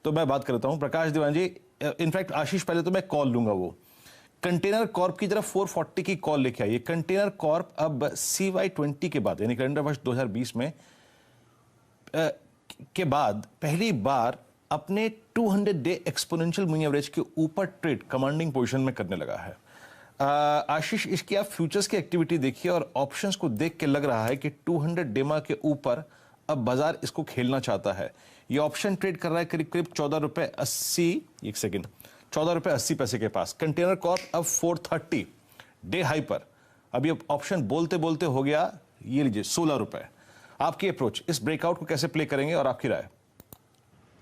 तो मैं बात करता हूं प्रकाश दीवान जी। इनफैक्ट आशीष, पहले तो मैं कॉल लूंगा। वो कंटेनर कॉर्प की तरफ 440 की कॉल लेके आई। कंटेनर कॉर्प अब CY20 के बाद, यानी कैलेंडर वर्ष 2020 में के बाद पहली बार अपने 200 डे एक्सपोनेंशियल मूविंग एवरेज के ऊपर ट्रेड कमांडिंग पोजीशन में करने लगा है। आशीष, इसकी आप फ्यूचर्स की एक्टिविटी देखिए और ऑप्शंस को देख के लग रहा है कि 200 डेमा के ऊपर अब बाजार इसको खेलना चाहता है। ये ऑप्शन ट्रेड कर रहा है करीब करीब 14 रुपए 80, एक सेकेंड, 14 रुपए 80 पैसे के पास। कंटेनर कॉर्प अब 430 डे हाई पर। अभी अब ऑप्शन बोलते बोलते हो गया, ये लीजिए 16 रुपए। आपकी अप्रोच इस ब्रेकआउट को कैसे प्ले करेंगे और आपकी राय?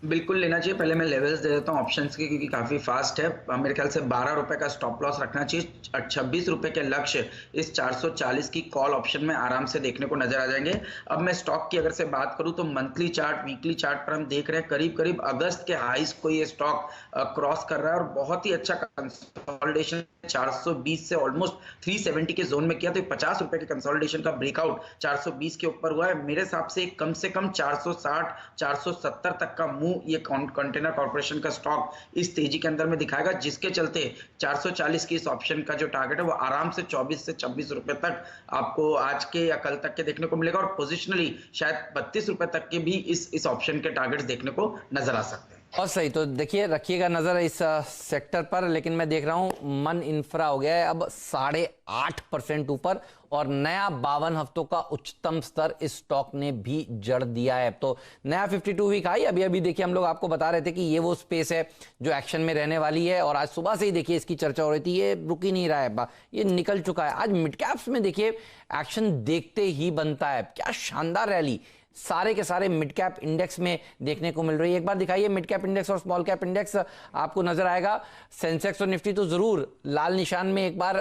बिल्कुल लेना चाहिए। पहले मैं लेवल्स दे देता हूँ ऑप्शंस के, क्योंकि काफ़ी फास्ट है। मेरे ख्याल से 12 रुपए का स्टॉप लॉस रखना चाहिए। 26 रुपए के लक्ष्य इस 440 की कॉल ऑप्शन में आराम से देखने को नजर आ जाएंगे। अब मैं स्टॉक की अगर से बात करूँ तो मंथली चार्ट, वीकली चार्ट पर हम देख रहे हैं करीब करीब अगस्त के हाईस को ये स्टॉक क्रॉस कर रहा है और बहुत ही अच्छा कंसोलिडेशन 420 से ऑलमोस्ट 370 के जोन में किया। तो 50 रुपए के कंसोलिडेशन का ब्रेकआउट 420 के ऊपर हुआ है। मेरे हिसाब से कम 460 470 तक का मूव ये कंटेनर कॉर्पोरेशन का स्टॉक इस तेजी के अंदर में दिखाएगा, जिसके चलते 440 की इस ऑप्शन का जो टारगेट है वो आराम से 24 से 26 रुपए तक आपको आज के या कल तक के देखने को मिलेगा। और पोजिशनली शायद 32 रुपए तक के भी इस ऑप्शन के टारगेट्स देखने को नजर आ सकते हैं। और सही, तो देखिए रखिएगा नजर इस सेक्टर पर। लेकिन मैं देख रहा हूं मन इंफ्रा हो गया है अब 8.5% ऊपर और नया 52 हफ्तों का उच्चतम स्तर इस स्टॉक ने भी जड़ दिया है। तो नया 52 वीक हाई अभी देखिए, हम लोग आपको बता रहे थे कि ये वो स्पेस है जो एक्शन में रहने वाली है। और आज सुबह से ही देखिए इसकी चर्चा हो रही थी, ये रुक ही नहीं रहा है, ये निकल चुका है। आज मिड कैप्स में देखिए एक्शन देखते ही बनता है। क्या शानदार रैली सारे के सारे मिड कैप इंडेक्स में देखने को मिल रही है। एक बार दिखाइए मिड कैप इंडेक्स और स्मॉल कैप इंडेक्स, आपको नजर आएगा। सेंसेक्स और निफ्टी तो जरूर लाल निशान में एक बार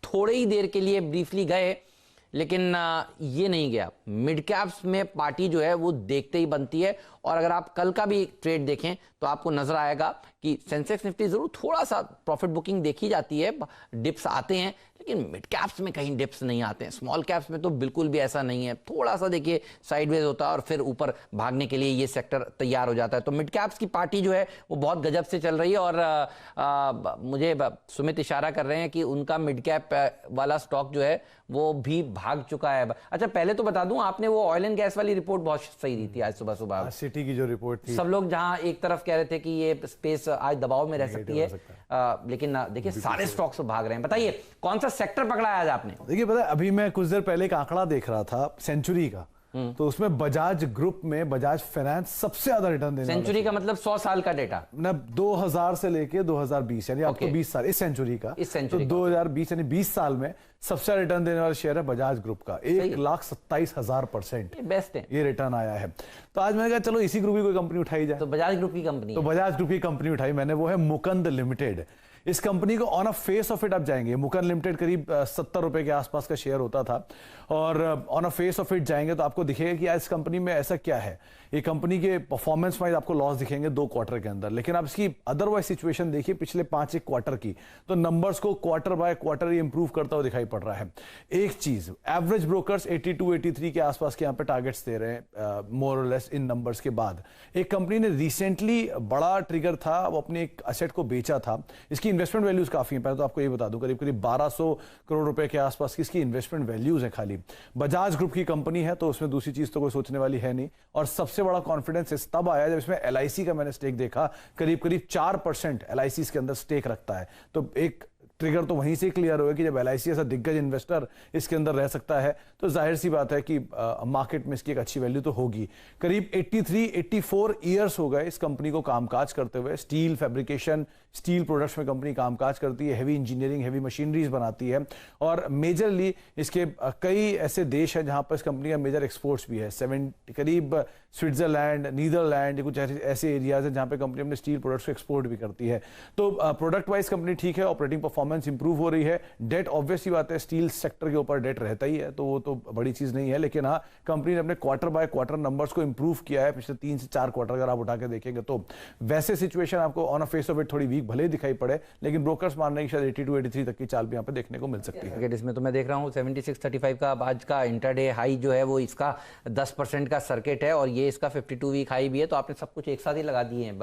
थोड़ी ही देर के लिए ब्रीफली गए, लेकिन ये नहीं गया। मिड कैप्स में पार्टी जो है वो देखते ही बनती है। और अगर आप कल का भी ट्रेड देखें तो आपको नजर आएगा कि सेंसेक्स निफ्टी जरूर थोड़ा सा प्रॉफिट बुकिंग देखी जाती है, डिप्स आते हैं, लेकिन मिड कैप्स में कहीं डिप्स नहीं आते हैं। स्मॉल कैप्स में तो बिल्कुल भी ऐसा नहीं है, थोड़ा सा देखिए साइडवेज होता है और फिर ऊपर भागने के लिए ये सेक्टर तैयार हो जाता है। तो मिड कैप्स की पार्टी जो है वो बहुत गजब से चल रही है। और मुझे सुमित इशारा कर रहे हैं कि उनका मिड कैप वाला स्टॉक जो है वो भी भाग चुका है। अच्छा, पहले तो बता दूं, आपने वो ऑयल एंड गैस वाली रिपोर्ट बहुत सही दी थी आज सुबह सुबह, सिटी की जो रिपोर्ट थी। सब लोग जहां एक तरफ कह रहे थे कि ये स्पेस आज दबाव में रह सकती है, लेकिन देखिए सारे स्टॉक्स भाग रहे हैं। बताइए कौन सा सेक्टर पकड़ा है आज आपने? देखिए पता है, अभी मैं कुछ देर पहले एक आंकड़ा देख रहा था सेंचुरी का, तो उसमें बजाज ग्रुप में बजाज फाइनेंस सबसे ज्यादा रिटर्न देने वाला। सेंचुरी का मतलब 100 साल का डेटा ना, 2000 से लेके 2020, यानी आपको 20 साल इस सेंचुरी का। तो 2020 यानी 20 साल में सबसे ज्यादा रिटर्न देने वाला शेयर है बजाज ग्रुप का। 1,27,000% बेस्ट है ये रिटर्न आया है। तो आज मैंने कहा चलो इसी ग्रुप की कोई कंपनी उठाई जाए। तो बजाज ग्रुप की कंपनी, तो बजाज ग्रुप की कंपनी उठाई मैंने, वो है मुकंद लिमिटेड। इस कंपनी को on a face of it आप जाएंगे, मुकंद लिमिटेड करीब 70 रुपए के आसपास का शेयर होता था, और on a face of it जाएंगे तो आपको दिखेगा कि इस कंपनी में ऐसा क्या है। ये कंपनी के परफॉर्मेंस वाइज आपको लॉस दिखेंगे 2 क्वार्टर के अंदर, लेकिन आप इसकी अदरवाइज सिचुएशन देखिए पिछले 5-1 क्वार्टर की, तो नंबर्स को क्वार्टर बाय क्वार्टर ये इंप्रूव करता हुआ दिखाई पड़ रहा है। एक चीज, एवरेज ब्रोकर्स 82-83 के आसपास के यहाँ पे टारगेट्स दे रहे हैं मोर और लेस इन नंबर्स के बाद। एक कंपनी ने रिसेंटली बड़ा ट्रिगर था, वो अपने एक असेट को बेचा था। इसकी इन्वेस्टमेंट वैल्यूज काफी है, पहले तो आपको ये बता दूं, करीब करीब 1200 करोड़ रुपए के आसपास की इसकी इन्वेस्टमेंट वैल्यूज है खाली। बजाज ग्रुप की कंपनी है तो उसमें दूसरी चीज तो कोई सोचने वाली है नहीं। और सबसे बड़ा कॉन्फिडेंस तब आया जब इसमें LIC का मैंने स्टेक देखा, करीब करीब 4% LIC इसके अंदर स्टेक रखता है। तो एक ट्रिगर तो वहीं से क्लियर हुआ कि जब LIC ऐसा दिग्गज इन्वेस्टर इसके अंदर रह सकता है तो जाहिर सी बात है कि मार्केट में इसकी एक अच्छी वैल्यू तो होगी। करीब 83-84 ईयर्स हो गए इस कंपनी को कामकाज करते हुए। स्टील फैब्रिकेशन, स्टील प्रोडक्ट्स में कंपनी कामकाज करती है, हेवी इंजीनियरिंग, हेवी मशीनरीज बनाती है, और मेजरली इसके कई ऐसे देश हैं जहां पर इस कंपनी का मेजर एक्सपोर्ट्स भी है। करीब स्विट्जरलैंड, नीदरलैंड, कुछ ऐसे एरियाज हैं जहां पे कंपनी अपने स्टील प्रोडक्ट्स को एक्सपोर्ट भी करती है। तो प्रोडक्ट वाइज कंपनी ठीक है, ऑपरेटिंग परफॉर्मेंस परफॉर्मेंस इंप्रूव हो रही है। डेट ऑब्वियसली बात है, स्टील सेक्टर के ऊपर डेट रहता ही है, तो वो तो बड़ी चीज नहीं है, लेकिन हाँ कंपनी ने अपने क्वार्टर बाय क्वार्टर नंबर्स को इंप्रूव किया है पिछले 3 से 4 क्वार्टर अगर आप उठा के देखेंगे तो। वैसे सिचुएशन आपको on a face of it थोड़ी वीक भले ही दिखाई पड़े, लेकिन ब्रोकर्स मान रहे हैं कि शायद 82-83 तक की चाल भी यहाँ पे देखने को मिल सकती है। इसमें तो मैं देख रहा हूँ 76.35 का आज का इंटरडे हाई जो है वो इसका 10% का सर्किट है, और ये इसका 52 वीक हाई भी है, तो आपने सब कुछ एक साथ ही लगा दिए हैं।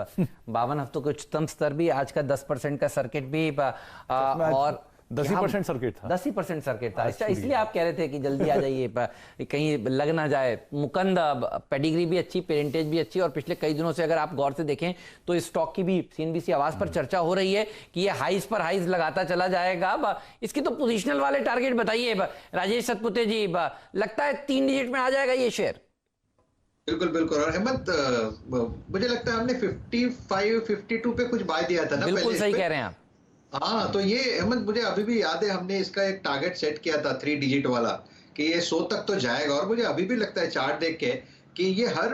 52 हफ्तों के उच्चतम स्तर भी, आज का 10% का सर्किट भी, और 10% सर्किट था, 10% सर्किट था। इसलिए आप कह रहे थे कि जल्दी आ जाइए, कहीं लग ना जाए। मुकंद पेडिग्री भी अच्छी, पेरेंटेज भी अच्छी, और पिछले कई दिनों से अगर आप गौर से देखें तो इस स्टॉक की भी सीएनबीसी आवाज पर चर्चा हो रही है कि ये हाइज पर हाइज लगाता चला जाएगा। इसकी तो पोजिशनल वाले टारगेट बताइए राजेश सतपुते जी। लगता है 3 डिजिट में आ जाएगा ये शेयर? बिल्कुल बिल्कुल। और हेमंत, मुझे लगता है हमने 55-52 पे कुछ बाय दिया था ना, बिल्कुल सही कह रहे हैं आप। हाँ, तो ये हेमंत मुझे अभी भी याद है, हमने इसका एक टारगेट सेट किया था 3 डिजिट वाला कि ये 100 तक तो जाएगा, और मुझे अभी भी लगता है चार्ट देख के कि ये हर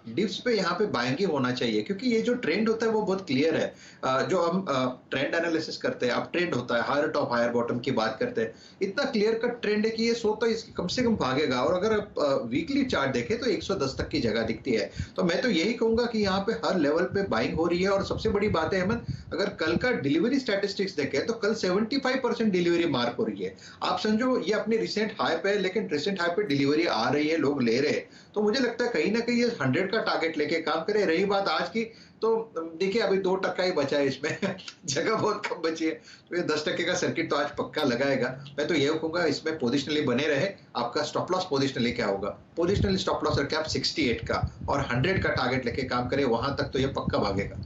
डिप्स पे यहाँ पे बाइंग ही होना चाहिए, क्योंकि ये जो ट्रेंड होता है वो बहुत क्लियर है। जो हम ट्रेंड एनालिसिस करते हैं, अब ट्रेंड होता है हायर टॉप हायर बॉटम की बात करते हैं, इतना क्लियर कट ट्रेंड है कि ये 100 तो कम से कम भागेगा, और अगर आप वीकली चार्ट देखें तो 110 तक की जगह दिखती है। तो मैं तो यही कहूंगा कि यहाँ पे हर लेवल पे बाइंग हो रही है। और सबसे बड़ी बात है अहमद, अगर कल का डिलीवरी स्टैटिस्टिक्स देखें तो कल 75% डिलीवरी मार्क हो रही है। आप समझो ये अपने रिसेंट हाई पे है, लेकिन रिसेंट हाई पे डिलीवरी आ रही है, लोग ले रहे हैं। तो मुझे लगता है कहीं ना कहीं ये 100 का टारगेट लेके काम करे। रही बात आज की, तो देखिए अभी 2% ही बचा है इसमें जगह बहुत कम बची है, तो ये 10% का सर्किट तो आज पक्का लगाएगा। मैं तो ये कहूंगा इसमें पोजिशनली बने रहे। आपका स्टॉप लॉस पोजिशनली क्या होगा? पोजिशनली स्टॉप लॉस रखे आप 68 का, और 100 का टारगेट लेके काम करे, वहां तक तो ये पक्का भागेगा।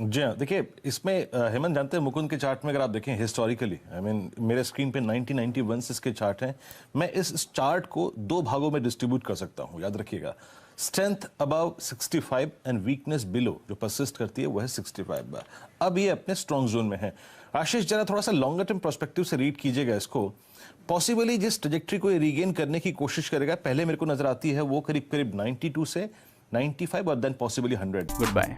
जी हाँ, देखिए इसमें हेमंत जानते हैं मुकुंद के चार्ट में अगर आप देखें हिस्टोरिकली, आई मीन मेरे स्क्रीन पे 1991 से इसके चार्ट हैं। मैं इस चार्ट को 2 भागों में डिस्ट्रीब्यूट कर सकता हूं, याद रखिएगा। Strength above 65 and weakness below, जो परसिस्ट करती है वो है 65। अब ये अपने स्ट्रॉन्ग जोन में है। आशीष जरा थोड़ा सा लॉन्गर टर्म पर्सपेक्टिव से रीड कीजिएगा इसको। पॉसिबली जिस ट्रेजेक्ट्री को रीगेन करने की कोशिश करेगा, पहले मेरे को नजर आती है वो करीब 92 से 95 और देन पॉसिबली 100। Good bye.